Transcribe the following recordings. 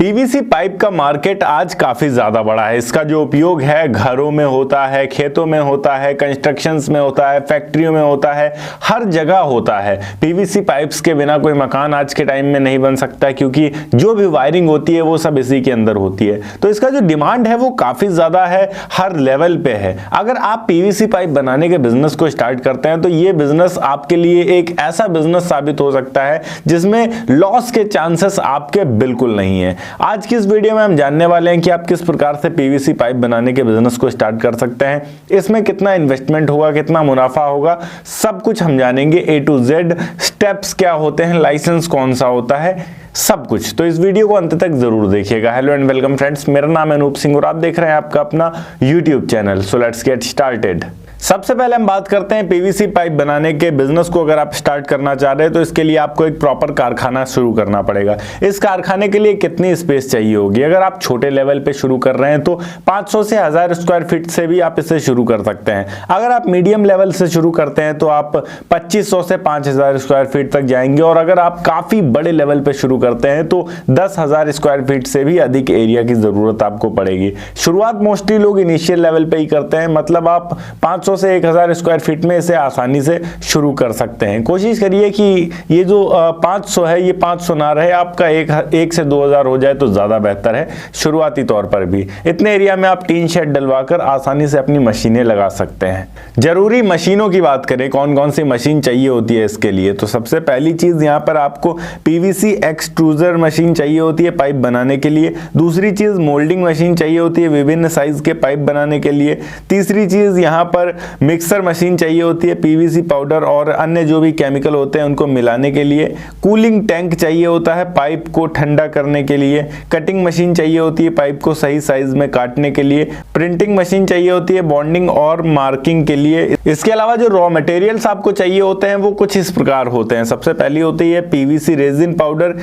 PVC pipe का market आज काफी ज्यादा बड़ा है। इसका जो उपयोग है घरों में होता है, खेतों में होता है, कंस्ट्रक्शंस में होता है, फैक्ट्रियों में होता है, हर जगह होता है। पीवीसी पाइप्स के बिना कोई मकान आज के टाइम में नहीं बन सकता, क्योंकि जो भी वायरिंग होती है वो सब इसी के अंदर होती है। तो इसका जो डिमांड है वो काफी ज्यादा है, हर लेवल पे है। अगर आप पीवीसी पाइप बनाने के बिजनेस को स्टार्ट करते हैं तो ये बिजनेस आपके लिए एक ऐसा बिजनेस साबित हो सकता है जिसमें लॉस के चांसेस आपके बिल्कुल नहीं है। आज की इस वीडियो में हम जानने वाले हैं कि आप किस प्रकार से पीवीसी पाइप बनाने के बिजनेस को स्टार्ट कर सकते हैं, इसमें कितना इन्वेस्टमेंट होगा, कितना मुनाफा होगा, सब कुछ हम जानेंगे। A to Z स्टेप्स क्या होते हैं, लाइसेंस कौन सा होता है, सब कुछ। तो इस वीडियो को अंत तक जरूर देखिएगा। हेलो एंड वेलकम फ्रेंड्स, मेरा नाम है अनूप सिंह और आप देख रहे हैं आपका अपना YouTube channel. So let's get started. सबसे पहले हम बात करते हैं पीवीसी पाइप बनाने के बिजनेस को। अगर आप स्टार्ट करना चाह रहे हैं तो इसके लिए आपको एक प्रॉपर कारखाना शुरू करना पड़ेगा। इस कारखाने के लिए कितनी स्पेस चाहिए होगी? अगर आप छोटे लेवल पे शुरू कर रहे हैं तो 500 से 1000 स्क्वायर फीट से भी आप इसे शुरू कर सकते हैं। अगर आप मीडियम लेवल से शुरू करते हैं तो आप 2500 से 5000 स्क्वायर फीट तक जाएंगे, और अगर आप काफी बड़े लेवल पे शुरू करते हैं तो 10,000 स्क्वायर फीट से भी अधिक एरिया की जरूरत आपको पड़ेगी। शुरुआत मोस्टली लोग इनिशियल लेवल पे ही करते हैं, मतलब आप 500 से 1000 स्क्वायर फीट में इसे आसानी से शुरू कर सकते हैं। कोशिश करिए कि ये जो 500 है ये 500 ना रहे, आपका 1 से 2000 हो जाए तो ज्यादा बेहतर है शुरुआती तौर पर भी। इतने एरिया में आप टीन शेड डलवाकर आसानी से अपनी मशीनें लगा सकते हैं। जरूरी मशीनों की बात करें, कौन कौन सी मशीन चाहिए होती है इसके लिए, तो सबसे पहली चीज यहाँ पर आपको पीवीसी एक्सट्रूजर मशीन चाहिए होती है पाइप बनाने के लिए। दूसरी चीज मोल्डिंग मशीन चाहिए होती है विभिन्न साइज के पाइप बनाने के लिए। तीसरी चीज यहाँ पर मिक्सर मशीन चाहिए होती है पीवीसी पाउडर और अन्य जो भी केमिकल होते हैं उनको मिलाने के लिए। कूलिंग टैंक चाहिए होता है पाइप को ठंडा करने के लिए। कटिंग मशीन चाहिए होती है पाइप को सही साइज में काटने के लिए। प्रिंटिंग मशीन चाहिए होती है बॉन्डिंग और मार्किंग के लिए। इसके अलावा जो रॉ मटेरियल्स आपको चाहिए होते हैं वो कुछ इस प्रकार होते हैं। सबसे पहली होती है पीवीसी रेजिन पाउडर,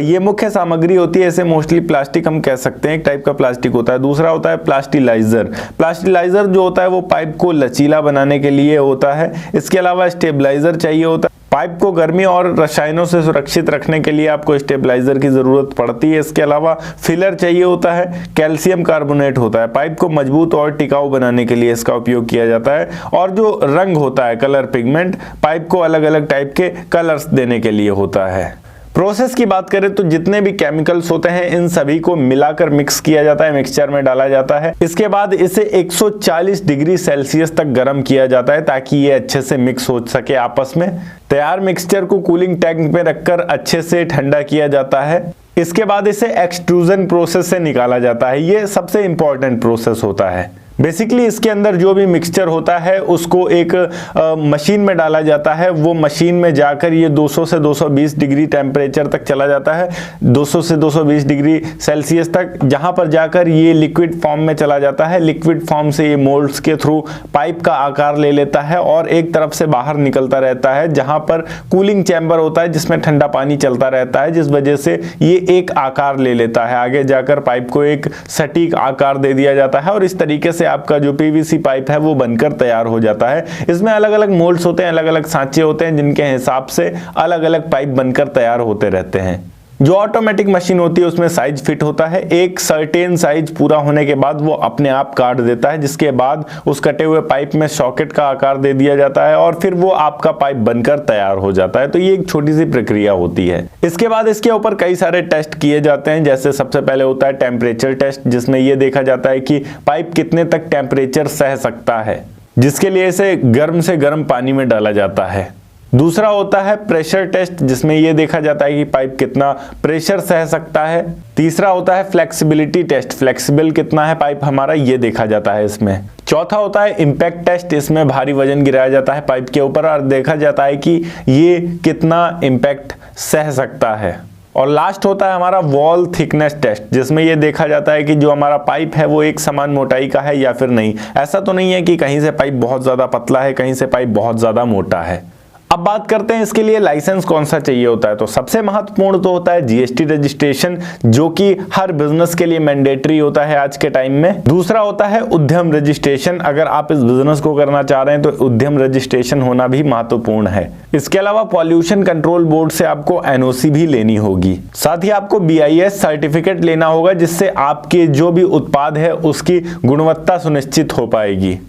ये मुख्य सामग्री होती है। इसे मोस्टली प्लास्टिक हम कह सकते हैं, एक टाइप का प्लास्टिक होता है। दूसरा होता है प्लास्टिलाइजर। प्लास्टिलाइजर जो होता है वो पाइप को लचीला बनाने के लिए होता है। इसके अलावा स्टेबलाइजर चाहिए होता है। पाइप को गर्मी और रसायनों से सुरक्षित रखने के लिए आपको स्टेबलाइजर की जरूरत पड़ती है। इसके अलावा फिलर चाहिए होता है। कैल्शियम कार्बोनेट होता है, पाइप को मजबूत और टिकाऊ बनाने के लिए इसका उपयोग किया जाता है। और जो रंग होता है कलर पिगमेंट, पाइप को अलग अलग टाइप के कलर्स देने के लिए होता है। प्रोसेस की बात करें तो जितने भी केमिकल्स होते हैं इन सभी को मिलाकर मिक्स किया जाता है, मिक्सचर में डाला जाता है। इसके बाद इसे 140 डिग्री सेल्सियस तक गर्म किया जाता है ताकि ये अच्छे से मिक्स हो सके आपस में। तैयार मिक्सचर को कूलिंग टैंक में रखकर अच्छे से ठंडा किया जाता है। इसके बाद इसे एक्सट्रूजन प्रोसेस से निकाला जाता है। ये सबसे इंपॉर्टेंट प्रोसेस होता है। बेसिकली इसके अंदर जो भी मिक्सचर होता है उसको एक मशीन में डाला जाता है। वो मशीन में जाकर ये 200 से 220 डिग्री टेम्परेचर तक चला जाता है, 200 से 220 डिग्री सेल्सियस तक, जहां पर जाकर ये लिक्विड फॉर्म में चला जाता है। लिक्विड फॉर्म से ये मोल्ड्स के थ्रू पाइप का आकार ले लेता है और एक तरफ से बाहर निकलता रहता है, जहां पर कूलिंग चैम्बर होता है जिसमें ठंडा पानी चलता रहता है, जिस वजह से ये एक आकार ले लेता है। आगे जाकर पाइप को एक सटीक आकार दे दिया जाता है और इस तरीके से आपका जो पीवीसी पाइप है वो बनकर तैयार हो जाता है। इसमें अलग अलग मोल्ड्स होते हैं, अलग अलग सांचे होते हैं, जिनके हिसाब से अलग अलग पाइप बनकर तैयार होते रहते हैं। जो ऑटोमेटिक मशीन होती है उसमें साइज फिट होता है। एक सर्टेन साइज पूरा होने के बाद वो अपने आप काट देता है, जिसके बाद उस कटे हुए पाइप में सॉकेट का आकार दे दिया जाता है और फिर वो आपका पाइप बनकर तैयार हो जाता है। तो ये एक छोटी सी प्रक्रिया होती है। इसके बाद इसके ऊपर कई सारे टेस्ट किए जाते हैं। जैसे सबसे पहले होता है टेम्परेचर टेस्ट, जिसमें ये देखा जाता है कि पाइप कितने तक टेम्परेचर सह सकता है, जिसके लिए इसे गर्म से गर्म पानी में डाला जाता है। दूसरा होता है प्रेशर टेस्ट, जिसमें यह देखा जाता है कि पाइप कितना प्रेशर सह सकता है। तीसरा होता है फ्लेक्सिबिलिटी टेस्ट, फ्लेक्सिबल कितना है पाइप हमारा, ये देखा जाता है इसमें। चौथा होता है इम्पैक्ट टेस्ट, इसमें भारी वजन गिराया जाता है पाइप के ऊपर और देखा जाता है कि ये कितना इम्पैक्ट सह सकता है। और लास्ट होता है हमारा वॉल थिकनेस टेस्ट, जिसमें यह देखा जाता है कि जो हमारा पाइप है वो एक समान मोटाई का है या फिर नहीं। ऐसा तो नहीं है कि कहीं से पाइप बहुत ज्यादा पतला है, कहीं से पाइप बहुत ज्यादा मोटा है। अब बात करते हैं इसके लिए लाइसेंस कौन सा चाहिए होता है। तो सबसे महत्वपूर्ण तो होता है जीएसटी रजिस्ट्रेशन, जो कि हर बिजनेस के लिए मैंडेटरी होता है आज के टाइम में। दूसरा होता है उद्यम रजिस्ट्रेशन, अगर आप इस बिजनेस को करना चाह रहे हैं तो उद्यम रजिस्ट्रेशन होना भी महत्वपूर्ण है। इसके अलावा पॉल्यूशन कंट्रोल बोर्ड से आपको एनओसी भी लेनी होगी। साथ ही आपको बीआईएस सर्टिफिकेट लेना होगा, जिससे आपके जो भी उत्पाद है उसकी गुणवत्ता सुनिश्चित हो पाएगी।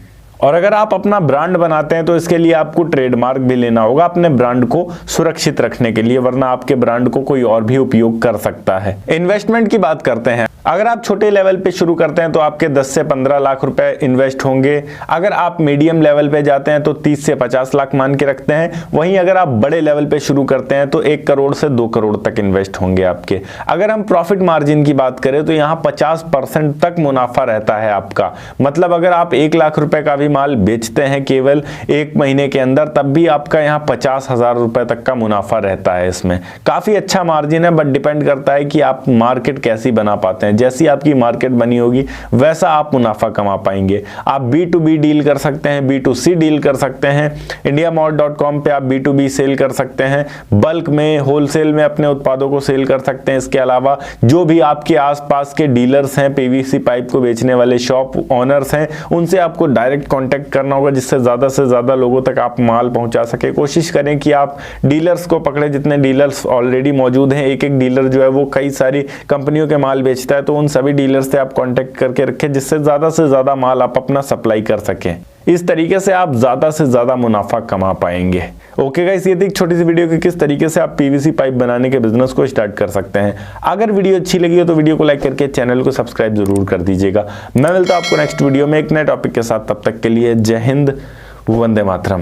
और अगर आप अपना ब्रांड बनाते हैं तो इसके लिए आपको ट्रेडमार्क भी लेना होगा अपने ब्रांड को सुरक्षित रखने के लिए, वरना आपके ब्रांड को कोई और भी उपयोग कर सकता है। इन्वेस्टमेंट की बात करते हैं। अगर आप छोटे लेवल पे शुरू करते हैं तो आपके 10 से 15 लाख रुपए इन्वेस्ट होंगे। अगर आप मीडियम लेवल पे जाते हैं तो 30 से 50 लाख मान के रखते हैं। वहीं अगर आप बड़े लेवल पे शुरू करते हैं तो 1 करोड़ से 2 करोड़ तक इन्वेस्ट होंगे आपके। अगर हम प्रॉफिट मार्जिन की बात करें तो यहाँ 50% तक मुनाफा रहता है आपका। मतलब अगर आप 1 लाख रुपए का भी माल बेचते हैं केवल 1 महीने के अंदर, तब भी आपका यहाँ 50,000 रुपए तक का मुनाफा रहता है। इसमें काफी अच्छा मार्जिन है, बट डिपेंड करता है कि आप मार्केट कैसी बना पाते हैं। जैसी आपकी मार्केट बनी होगी वैसा आप मुनाफा कमा पाएंगे। आप B2B डील कर सकते हैं, B2C डील कर सकते हैं। indiamart.com पे आप B2B सेल कर सकते हैं, बल्क में, होलसेल में अपने उत्पादों को सेल कर सकते हैं। इसके अलावा जो भी आपके आसपास के डीलर्स हैं, पीवीसी पाइप को बेचने वाले शॉप ओनर्स हैं, उनसे आपको डायरेक्ट कांटेक्ट करना होगा, जिससे ज्यादा से ज्यादा लोगों तक आप माल पहुंचा सके। कोशिश करें कि आप डीलर्स को पकड़े, जितने डीलर्स ऑलरेडी मौजूद हैं। एक डीलर जो है वो कई सारी कंपनियों के माल बेचता है, तो उन सभी डीलर्स से आप कांटेक्ट करके रखें, जिससे ज्यादा से ज्यादा माल आप अपना सप्लाई कर सकें। इस तरीके से आप ज्यादा से ज्यादा मुनाफा कमा पाएंगे। ओके गाइस, ये थी एक छोटी सी वीडियो कि किस तरीके से आप पीवीसी पाइप बनाने के बिजनेस को स्टार्ट कर सकते हैं। अगर वीडियो अच्छी लगी हो तो वीडियो को लाइक करके चैनल को सब्सक्राइब जरूर कर दीजिएगा। मैं मिलता हूं आपको नेक्स्ट वीडियो में एक नए टॉपिक के साथ। तब तक के लिए जय हिंद, वंदे मातरम।